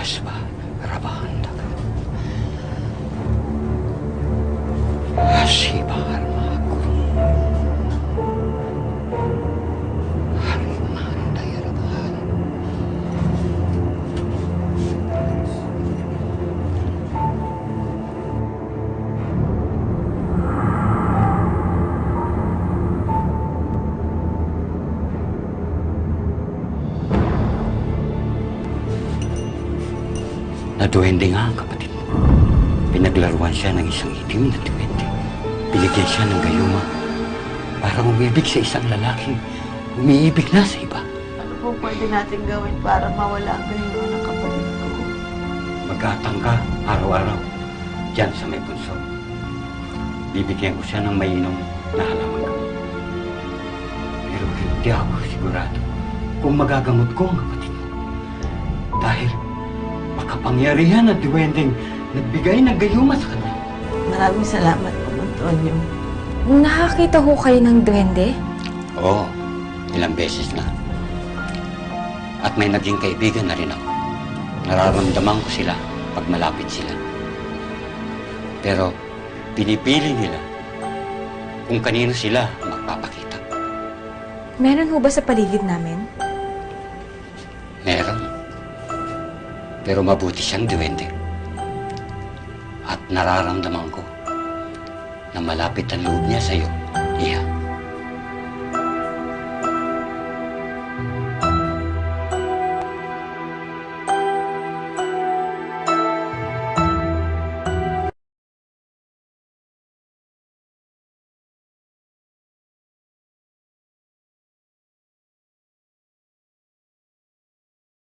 Hasba, Rabahandag. Hashiba, Harmakur. Harmahanday, Rabahan. Naduwende nga ang kapatid mo. Pinaglaruan siya ng isang itim na duwende. Binigyan siya ng gayuma para umibig sa isang lalaking umiibig na sa iba. Ano po pwede natin gawin para mawala ang gayuma ng kapatid ko? Mag-atang ka araw-araw dyan sa may bunso. Bibigyan ko siya ng mainom na halaman gamot. Pero hindi ako sigurado kung magagamot ko ang kapatid mo. Dahil makapangyarihan na duwendeng nagbigay ng gayuma sa kanya. Maraming salamat po, Antonio. Nakakita ho kayo ng duwende? Oo, ilang beses na. At may naging kaibigan na rin ako. Nararamdaman ko sila pag malapit sila. Pero pinipili nila kung kanino sila magpapakita. Meron ho ba sa paligid namin? Meron. Pero mabuti siyang duwende. At nararamdaman ko na malapit ang loob niya sa'yo, Iha.